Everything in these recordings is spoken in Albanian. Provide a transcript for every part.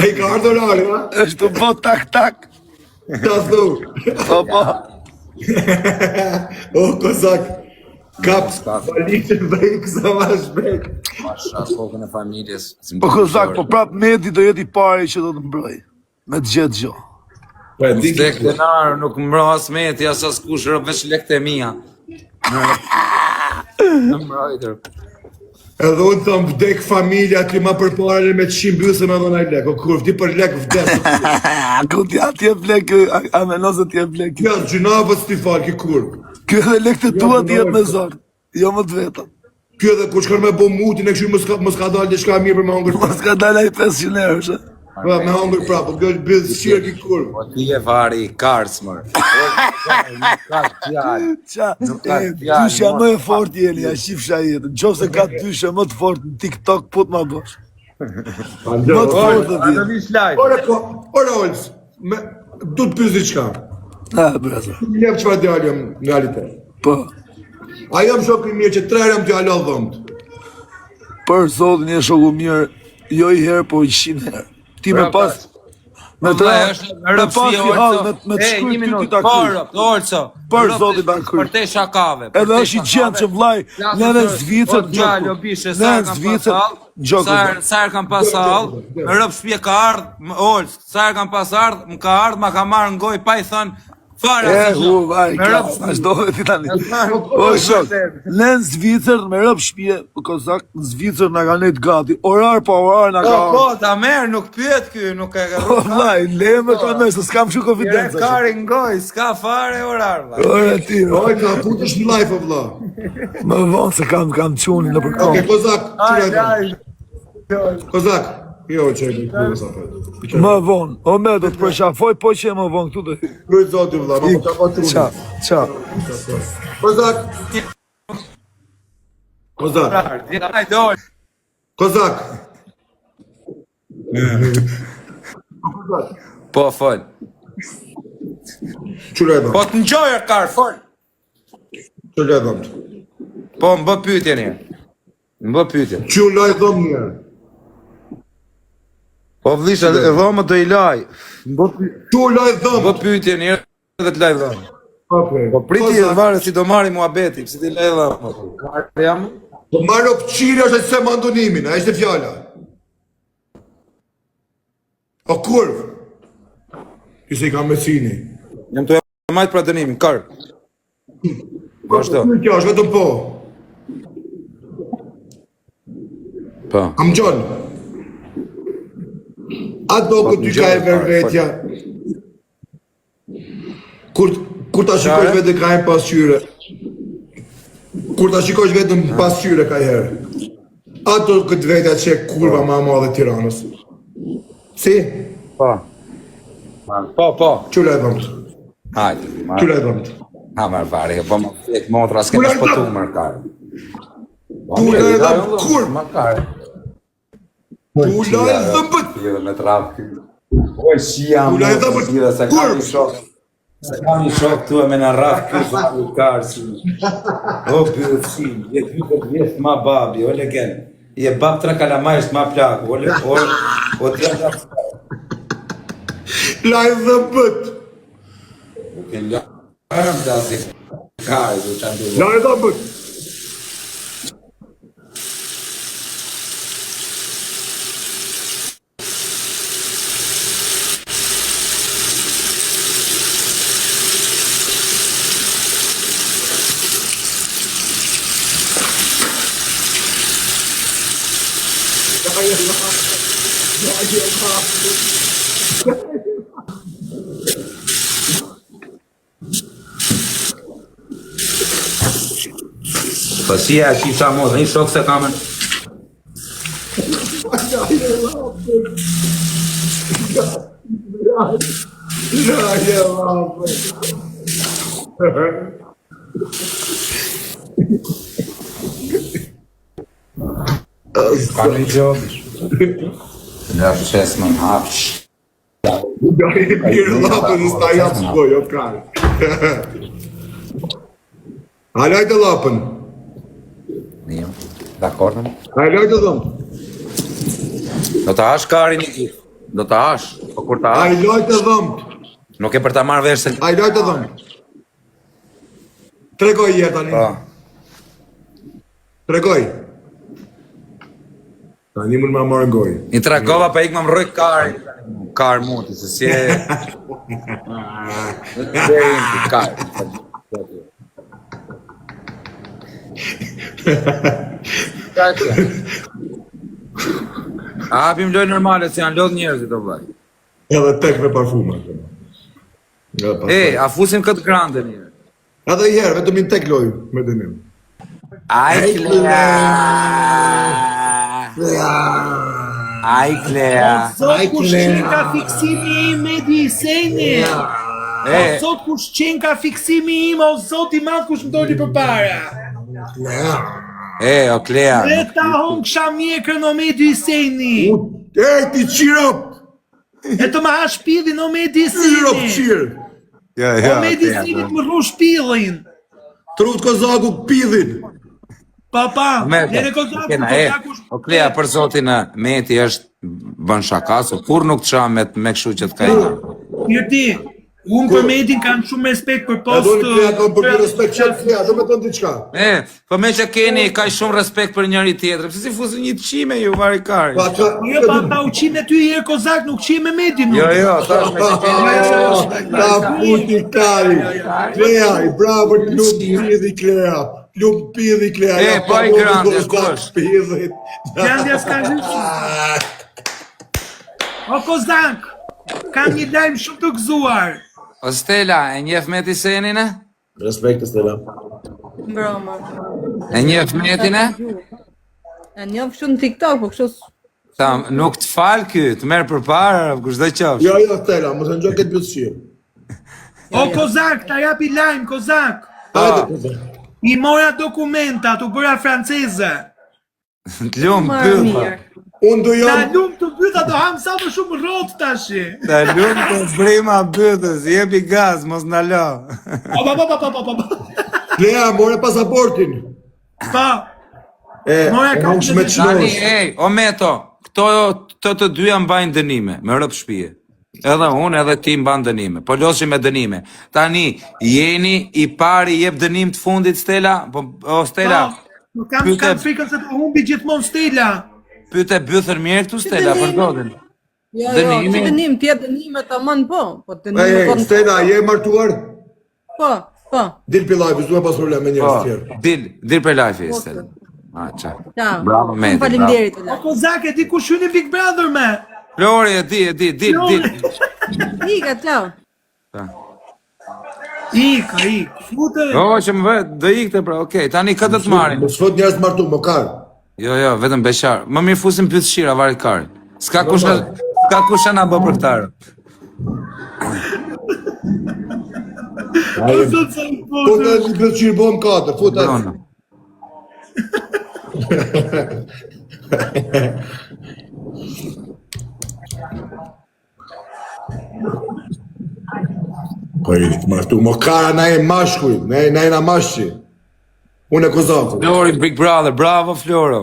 A I ka ardhur orari, ha? është të bo tak. Ta thu. Po. O, kozak. Kap, valitën vej kësa ma shbet. Masha, kokën e familjes. Po kozak, po prap Medi do jeti pari që do të mbroj. Me të gjithë gjo. Lek denar, nuk mbro as meti, as kush, veç lekët e mia. Në mbrojtër. Edhe unë thëmë vdek familja ti ma përpare me të shimbysë me dhona I lek. O kur vdi për lek vdek. Ku t'ja t'jep lek, a menose t'jep lek. Ja, gjunavës t'i falë ki kur. Kjo edhe lek të tua t'jep me zorë. Jo më të vetëm. Kjo edhe kur shkar me bo mutin e këshu mos ka dalë diçka mirë për me hongër. Mos ka dalë ai 500 euro, shë. Pa, me hongër prapë, kjo është bëzë shirë ki kur. Po ti e vari I karës, mër. Nuk ka fjallë. Qa, dysha më e fort jeni, a shifsha jetë. Në qofë se ka dysha më të fort në TikTok, put ma bosh. Më të fort të tjetë. Ora Olës, du të pysë diçka. Breza. Njef që fa djallë jam në realitet. Po, A jam shok I mirë që 3 herë jam djallë all dhëmët. për zotin e shoku mirë, jo I herë, po I 100 herë. Ti me pas... Me të pas I halë, me të shkryt ty ta kryt. Për zotin ta kryt. Për te shakave. Edhe është I gjendë që vlaj, në Zvicër në gjokë. Në Zvicër në gjokë. Sa herë kam pas ardhë, me rëpë shpje ka ardhë, Olës, sa herë kam pas ardhë, më ka ardhë, ma ka marrë ngoj, pa I thënë, fara si shumë. Vaj, ashtë dohet ti tani. O shok, në Zvicër, me rëpë shpje, kozak, në Zvicër në ka nejtë gati, orar pa orar në ka... Po, ta merë, nuk pyet ky, nuk e ka O vlaj, leme ta merë, se s'kam shu konfidenca. Kari ngoj, s'ka fare orar, vlaj. Ora ti, Oj, ka putesh në life, o vla. më vonë se kam quni në përkom. Oke, kozak, qëre e Kozak, jo që e kërë sa për. Më vonë, o me do të përshafoj, po që e më vonë këtu të... Krujt zoti, vla, ma më ka pa truni. Qa. Kozak. Kozak. Kozak. Po, fol. Qëre e dhëmë. Po të njojë kar, fol. Qëre e dhëmë. Po, më bë pyetje një. Më bë pyetje. Qëre e dhëmë njërë. Po vlisha, e dhomë do I laj. Qëre e Më dhëmë. bë pyetje një dhe të laj dhomë. Po priti e vare si do marri muhabeti, si ti laj dhomë. Jam? Po marrë o pëqiri është e se mandonimin, a ishte fjalla. O kurv. Kise I ka mesini. Jam të e majtë pra dënimin, kar. Vashdo. Kjo është vetëm po. Po. Am gjonë. A do këtë ty ka e vervetja. Kur ta shikosh vetë ka e pasqyre. Kur ta shikosh vetëm pasqyre ka herë. A do këtë vetja që e kurva ma madhe Tiranës. Si? Po. Po. Qële e dhëmët. Hajde. Qële e dhëmët. Ha, marë pare, po më fek motra, s'ke në shpëtu mërë kare. Qële e dhëmët kur? Më kare. Qële e dhëmët. Jo, me të rafë këtë. Oj, si jam, Qële e dhëmët se kam një shok. Se kam një shok tu e me në rafë këtë u karë si. O, përëtësim, jetë 20 vjetë ma babi, o legend. Je bab 3 kalamajsht ma plaku, o t'ja da... La e dhëmët. Arëm të asë kaj, du të ndu. La e dhëmët. Po si e shi qa mos, një shok se kamën. Ka një gjobë. Në fshes më në hapsh. Da e mirë lapën në sta japë s'koj, o kare. Halajte lapën. Një, dakordën. Halajte dhëmë. Do të hash karin një gjithë. Do ta hash, po kur ta A hash, i lojt e dhëmt. nuk e për ta marrë vesh se... A i lojt e dhëmt. Tregoj jetë tani. Po. Tregoj. Tani mund ma marrë goj. I tregova pa ik më mroj kari. Kar muti, se si e... Kar. A hapim loj normale, se janë lodh njerëzit, o vlaj. Edhe tek me parfuma. A fusim këtë grande njërë. Edhe i herë, vetëm i tek loj, me dënim. Aj, Klea! Aj, Klea! Sot kush qenë ka fiksimi im me diseni. Sot kush qenë ka fiksimi im, o zot i madh kush më doli për para. O Klea! E ta hon kësha mjekrën o me diseni. Ti qirop! E të më ha shpidhin o me Qirop, diseni. qirë! O me disenit më rru shpidhin. Trut kozaku pidhin! Pa, njere kozaku O Klea, për zotin Meti është bën shakasu, kur nuk të me këshu që të ka i nga. Mirti, unë për Metin kam shumë respekt për A post... do një Klea kam për respekt qëtë Klea, do me të ndiqka. Po me që keni ka shumë respekt për njëri tjetër, pëse si fusin një të qime ju vari kari. Jo, pa uqim e ty herë kozak, nuk qim e Metin. Jo, thash me që keni... Ta puti kari! Klea, i bravo të lumë pidhi Klea! Lumë pidhi Klea! Po i grandja, kush? Pidhit! Grandja s'ka gjithë. O kozak, kam një lajmë shumë të gëzuar. O Stella, e njef Meti Senin e? Respekt, Stella. Mbroma. E njef Metin e? E njoh kështu në TikTok, po kështu Tham, nuk të falë ky, të merë për parë, kush dhe qafsh. Jo, Stella, mos e në gjë këtë bëtëshirë. O kozak, ta japi lajmë, kozak. Hajde, Kozak. I mora dokumenta, të bëra franceze. Të lumë marrë bëllë. mirë. Unë do Na jam... lumë të byta, do ham sa më shumë rrotë tashi. Të lumë të brima bëtës, jepi gaz, mos në lo. Pa. Klea, more pasaportin. Pa, E, More e ka hongsh me të Tani, qnosh. o Meto, këto të dyja mbajnë dënime, me rëpë shpije. Edhe unë edhe ti mban dënime, po losi me dënime. Tani, jeni i pari jep dënim të fundit, Stella? O Stella, nuk kam frikën se të humbi gjithmonë Stella. pyte bythër mirë këtu, Stella, për godin. Jo, Dënimi? që dënim, tjetë dënime të aman po. Po Ej, dënime po... Stella, je martuar? Po. Dil për live, s'du e pas problem me Po, njërës tjerë. dil për life, Stella. Qa. Ciao. Bravo, Meti, Faleminderit. O kozak, e di ku shyni Big Brother me. Flori, dil. Ika, ciao. Ik, fute. O, që më vetë, dhe ikte pra, okej, tani këtë të marim. Mos fot njerëz të martu, më karë. Jo, vetëm beqar. Më mirë fusim pyet shira varet karin. S'ka kush na bë për këtë. O zot sa i Po të një këtë qirë bom 4, fut atë. Brona. Po i të martu, më kara na e mashkuj, na e na mashqi. Unë e Kozaku. Flori Big Brother, bravo Floro.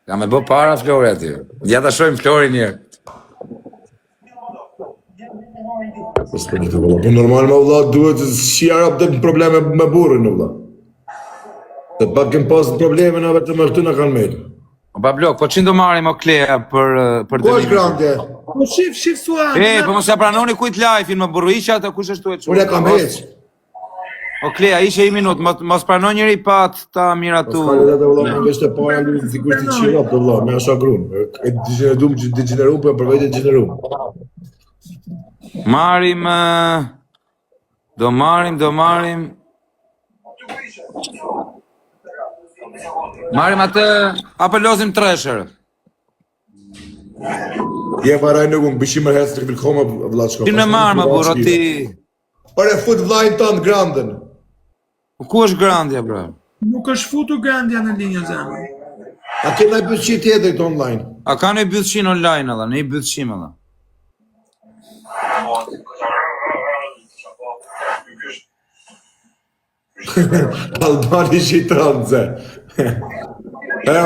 Ja me bë para Flori aty. Ja ta shohim Florin një herë. Po normal me vëlla duhet të shija rap të probleme me burrin në vëlla. Të pak kem pas probleme në vetëm me këtu na kanë merr. O Bablok, po çin do marrim o Klea për Ku është grandje? Po shif suan. Po mos ja pranoni kujt live-in më burriqa atë kush është tuaj. Unë e kam heq. O Klea, ishe i minut, mos pranon njëri pat ta miratu. Ka edhe vëlla më vesh të para në sigurisht të çira po vëlla, më asha grun. E degenerum po për vetë degenerum. Marim, do marim. Marim atë, apo lozim Treasure. Je varaj në gum, bëshim herë të willkommen vëlla çka. Ti në marrë më burro ti. Ore fut vllajin ton Grandën. Ku është Grandja, bro? Nuk është futur Grandja në linjë zemë. A ke ndaj bëçi tjetër këtu online? A ka në i bythshin online edhe, në i bythshim edhe. Albani shitranze.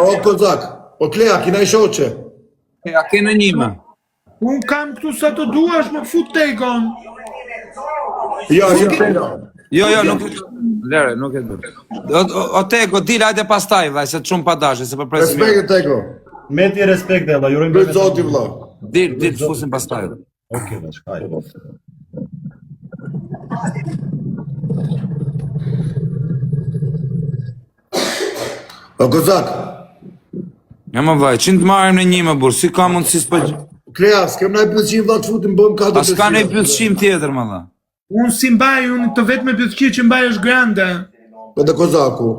O Kozak, o Klea, kina i shoqe. A ke në njime? Unë kam këtu sa të duash, më fut tekon. Jo, Jo, nuk e lere, nuk e du. O Teko, dil, hajde pastaj, vaj, se të shumë pa dashe, se për presim. Respekt Teko. Meti respekt valla, jurojmë Për zoti vëlla. Dil, të fusim pastaj. Okej, valla, shkaj. O Kozak, Ja më vaj, qënë të marim në një më burë, si ka mundësi s'pë... Klea, s'kem na i pëlqim vëlla të futim bëm 4 As ka në i pëllëshim tjetër, më dha. Unë si mbaj, unë të vetë me pjëtëki që mbaj është grande. Po dhe Kozaku.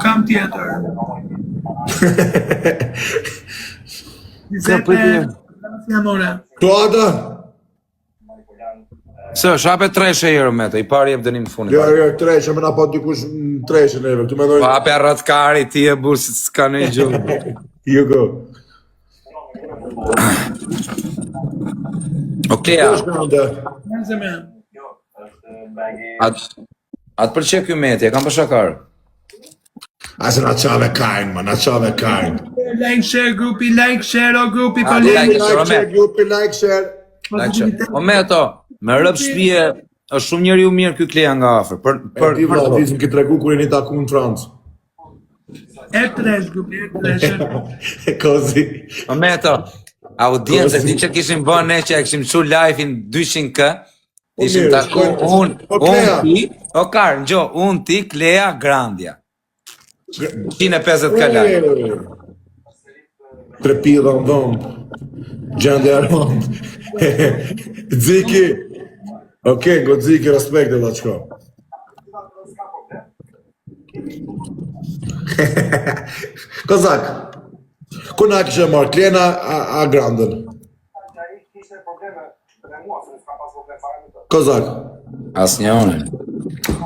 Kam tjetër. Ka për tje. Amore. Tu Ada? Së, shape treshe herë me të, i pari jep dënim të funit. Jo, treshe, me na pa dikush në treshe neve. Tu me dojnë... Pa ape rrëtkari ti e burë si të s'ka në i gjumë. Jo go. Okej, ja. Nëse me. Atë për që kjo meti, e kam për shakar. Ase na qave kajnë, ma, na qave kajnë. Like, share, grupi, like, share, o grupi, Ah, po like, like. share, share, grupi, like, share. O me to, me rëp shpije, është shumë njeri u mirë kjo Klea nga afer. Për ti vëlla, vizim ki tregu kur e një taku në Francë. E tresh, grupi, e tresh. Kozi. O me to, audiencë, ti që kishim bërë ne që e kishim që live-in 200k, ishim mirë, taku unë ti, o karë, njo, unë ti, Klea, Grandja. 150 kalaj. Trepida në dhëmë. Gjendje armand. Dziki. Okej, go dziki, respekt e da qko. Kozak, ku na kishe marrë, Klena a Grandën? Kozak. As një onë.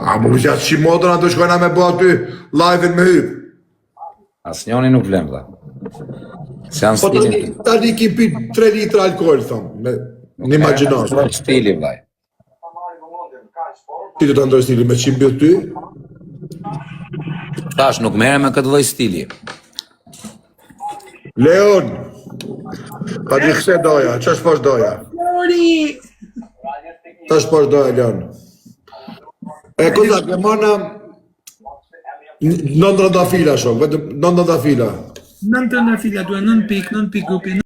A më përgjat që modën atë shkojna me bo aty live-in me hyp. As një onë nuk vlem, dha. Se janë Po stilin. tani ki pi 3 litra alkohol, thëmë, me një imaginar. Stili, vaj. Ti të të ndoj stili me qimë bjë ty? Tash, nuk mere me këtë lloj stili. Leon, pa di kse doja, që është posh doja? Lori! Që është posh doja, Leon? E Kozak, e mana 9 fila shok, vetëm 9 fila. 9 fila, duhe 9 pik grupi.